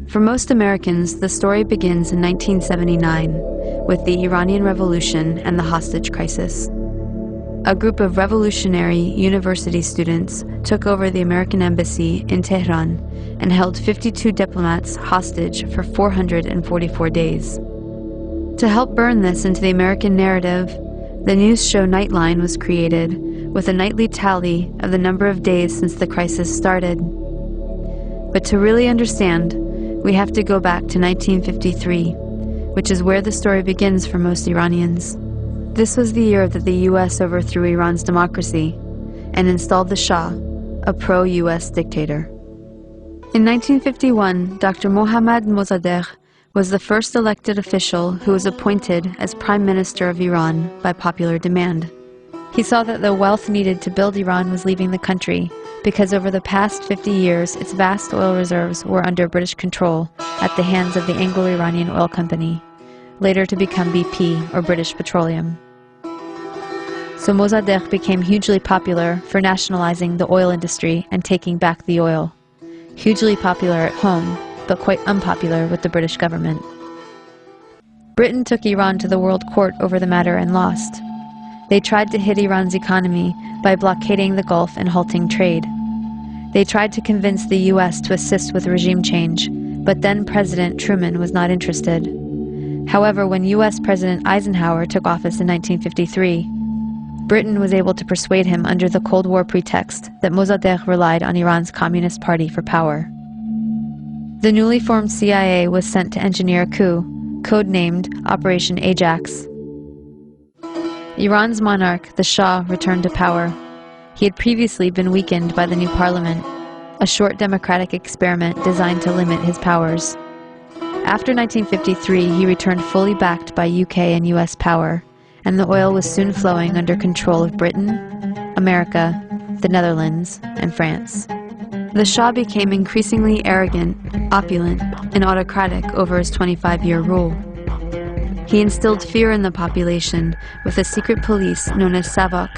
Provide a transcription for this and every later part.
For most Americans, the story begins in 1979 with the Iranian Revolution and the hostage crisis. A group of revolutionary university students took over the American embassy in Tehran and held 52 diplomats hostage for 444 days. To help burn this into the American narrative, the news show Nightline was created with a nightly tally of the number of days since the crisis started. But to really understand, we have to go back to 1953, which is where the story begins for most Iranians. This was the year that the US overthrew Iran's democracy and installed the Shah, a pro-US dictator. In 1951, Dr. Mohammad Mossadegh was the first elected official who was appointed as Prime Minister of Iran by popular demand. He saw that the wealth needed to build Iran was leaving the country because over the past 50 years, its vast oil reserves were under British control at the hands of the Anglo-Iranian Oil Company, later to become BP, or British Petroleum. So Mossadegh became hugely popular for nationalizing the oil industry and taking back the oil. Hugely popular at home, but quite unpopular with the British government. Britain took Iran to the World Court over the matter and lost. They tried to hit Iran's economy by blockading the Gulf and halting trade. They tried to convince the US to assist with regime change, but then President Truman was not interested. However, when US President Eisenhower took office in 1953, Britain was able to persuade him under the Cold War pretext that Mossadegh relied on Iran's Communist Party for power. The newly formed CIA was sent to engineer a coup, codenamed Operation Ajax. Iran's monarch, the Shah, returned to power. He had previously been weakened by the new parliament, a short democratic experiment designed to limit his powers. After 1953, he returned fully backed by UK and US power, and the oil was soon flowing under control of Britain, America, the Netherlands, and France. The Shah became increasingly arrogant, opulent, and autocratic over his 25-year rule. He instilled fear in the population with a secret police known as Savak,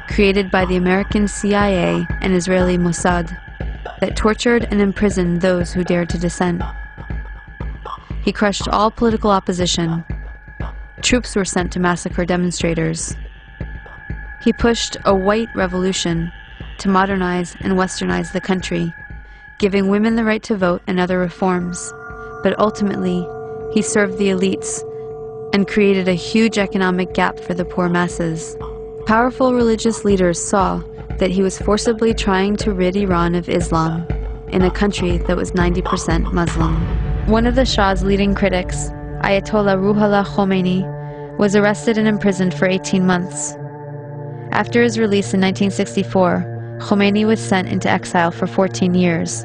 created by the American CIA and Israeli Mossad, that tortured and imprisoned those who dared to dissent. He crushed all political opposition. Troops were sent to massacre demonstrators. He pushed a white revolution to modernize and westernize the country, giving women the right to vote and other reforms. But ultimately, he served the elites and created a huge economic gap for the poor masses. Powerful religious leaders saw that he was forcibly trying to rid Iran of Islam in a country that was 90% Muslim. One of the Shah's leading critics, Ayatollah Ruhollah Khomeini, was arrested and imprisoned for 18 months. After his release in 1964, Khomeini was sent into exile for 14 years.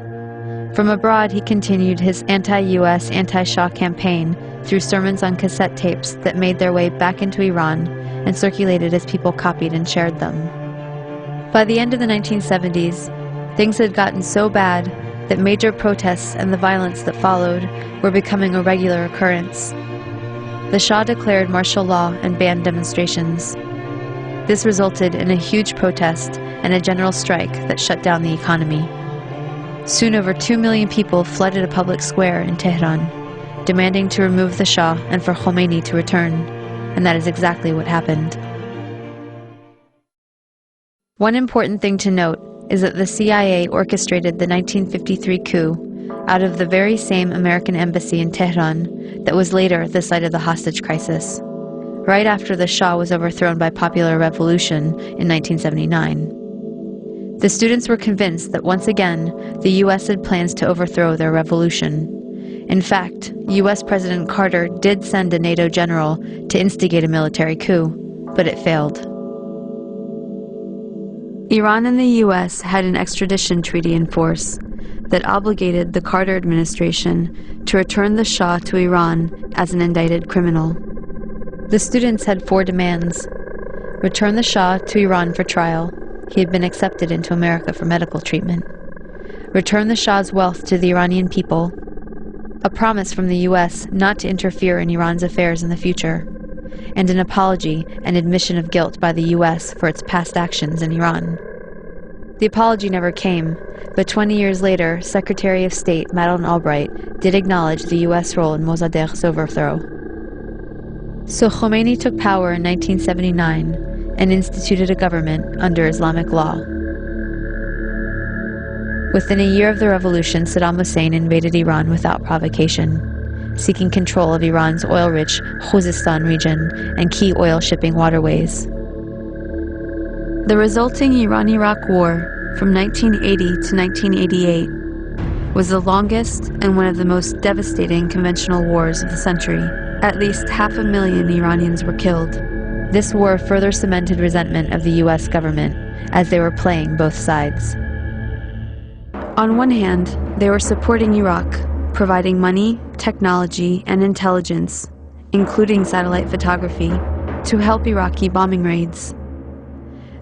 From abroad, he continued his anti-US, anti-Shah campaign through sermons on cassette tapes that made their way back into Iran and circulated as people copied and shared them. By the end of the 1970s, things had gotten so bad that major protests and the violence that followed were becoming a regular occurrence. The Shah declared martial law and banned demonstrations. This resulted in a huge protest and a general strike that shut down the economy. Soon over 2 million people flooded a public square in Tehran, demanding to remove the Shah and for Khomeini to return, and that is exactly what happened. One important thing to note is that the CIA orchestrated the 1953 coup out of the very same American embassy in Tehran that was later the site of the hostage crisis, right after the Shah was overthrown by popular revolution in 1979. The students were convinced that once again, the US had plans to overthrow their revolution. In fact, US President Carter did send a NATO general to instigate a military coup, but it failed. Iran and the US had an extradition treaty in force that obligated the Carter administration to return the Shah to Iran as an indicted criminal. The students had 4 demands: return the Shah to Iran for trial. He had been accepted into America for medical treatment. Return the Shah's wealth to the Iranian people. A promise from the US not to interfere in Iran's affairs in the future. And an apology and admission of guilt by the US for its past actions in Iran. The apology never came, but 20 years later, Secretary of State Madeleine Albright did acknowledge the U.S. role in Mossadegh's overthrow. So Khomeini took power in 1979 and instituted a government under Islamic law. Within a year of the revolution, Saddam Hussein invaded Iran without provocation, seeking control of Iran's oil-rich Khuzestan region and key oil shipping waterways. The resulting Iran-Iraq War from 1980 to 1988 was the longest and one of the most devastating conventional wars of the century. At least 500,000 Iranians were killed. This war further cemented resentment of the U.S. government, as they were playing both sides. On one hand, they were supporting Iraq, providing money, technology, and intelligence, including satellite photography, to help Iraqi bombing raids.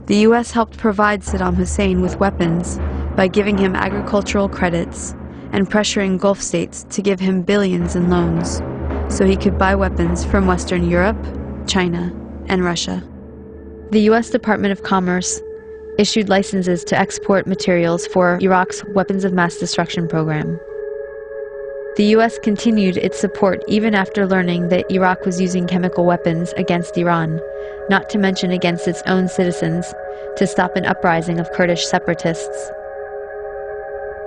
The U.S. helped provide Saddam Hussein with weapons by giving him agricultural credits and pressuring Gulf states to give him billions in loans so he could buy weapons from Western Europe, China, and Russia. The U.S. Department of Commerce issued licenses to export materials for Iraq's weapons of mass destruction program. The U.S. continued its support even after learning that Iraq was using chemical weapons against Iran, not to mention against its own citizens, to stop an uprising of Kurdish separatists.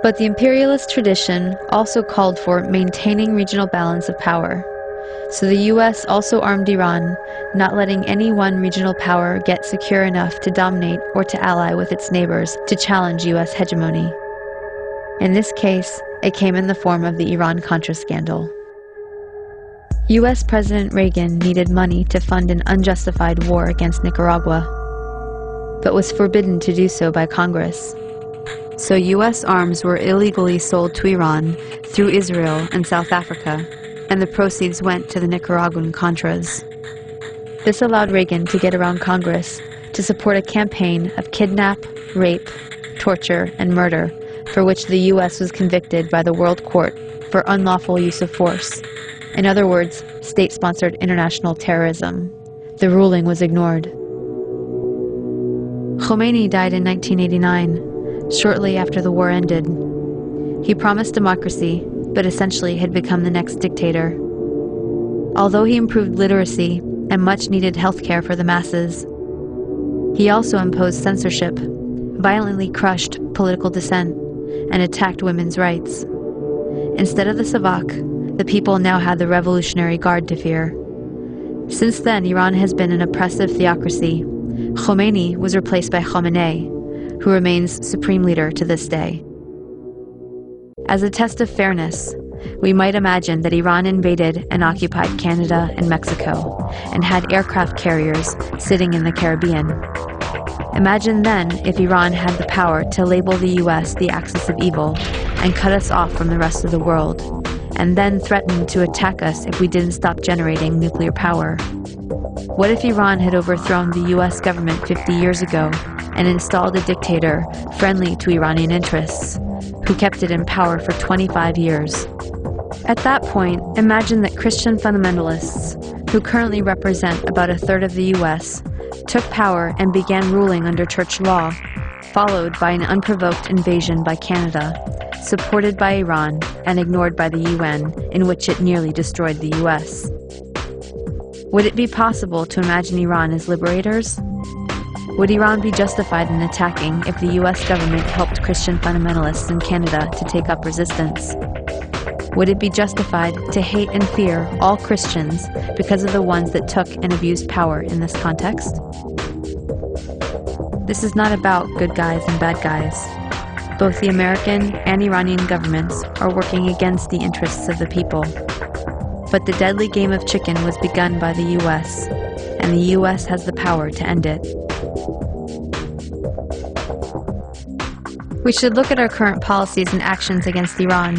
But the imperialist tradition also called for maintaining regional balance of power. So the U.S. also armed Iran, not letting any one regional power get secure enough to dominate or to ally with its neighbors to challenge U.S. hegemony. In this case, it came in the form of the Iran-Contra scandal. U.S. President Reagan needed money to fund an unjustified war against Nicaragua, but was forbidden to do so by Congress. So U.S. arms were illegally sold to Iran through Israel and South Africa, and the proceeds went to the Nicaraguan Contras. This allowed Reagan to get around Congress to support a campaign of kidnap, rape, torture, and murder for which the U.S. was convicted by the World Court for unlawful use of force. In other words, state-sponsored international terrorism. The ruling was ignored. Khomeini died in 1989, shortly after the war ended. He promised democracy, but essentially had become the next dictator. Although he improved literacy and much-needed healthcare for the masses, he also imposed censorship, violently crushed political dissent, and attacked women's rights. Instead of the Savak, the people now had the Revolutionary Guard to fear. Since then, Iran has been an oppressive theocracy. Khomeini was replaced by Khamenei, who remains supreme leader to this day. As a test of fairness, we might imagine that Iran invaded and occupied Canada and Mexico, and had aircraft carriers sitting in the Caribbean. Imagine then if Iran had the power to label the U.S. the axis of evil and cut us off from the rest of the world, and then threatened to attack us if we didn't stop generating nuclear power. What if Iran had overthrown the U.S. government 50 years ago and installed a dictator friendly to Iranian interests, who kept it in power for 25 years? At that point, imagine that Christian fundamentalists, who currently represent about a third of the U.S., took power and began ruling under church law, followed by an unprovoked invasion by Canada, supported by Iran and ignored by the UN, in which it nearly destroyed the U.S. Would it be possible to imagine Iran as liberators? Would Iran be justified in attacking if the U.S. government helped Christian fundamentalists in Canada to take up resistance? Would it be justified to hate and fear all Christians because of the ones that took and abused power in this context? This is not about good guys and bad guys. Both the American and Iranian governments are working against the interests of the people. But the deadly game of chicken was begun by the U.S., and the U.S. has the power to end it. We should look at our current policies and actions against Iran,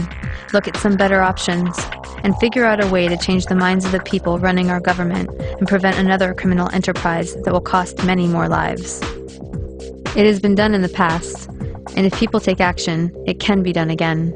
look at some better options, and figure out a way to change the minds of the people running our government and prevent another criminal enterprise that will cost many more lives. It has been done in the past, and if people take action, it can be done again.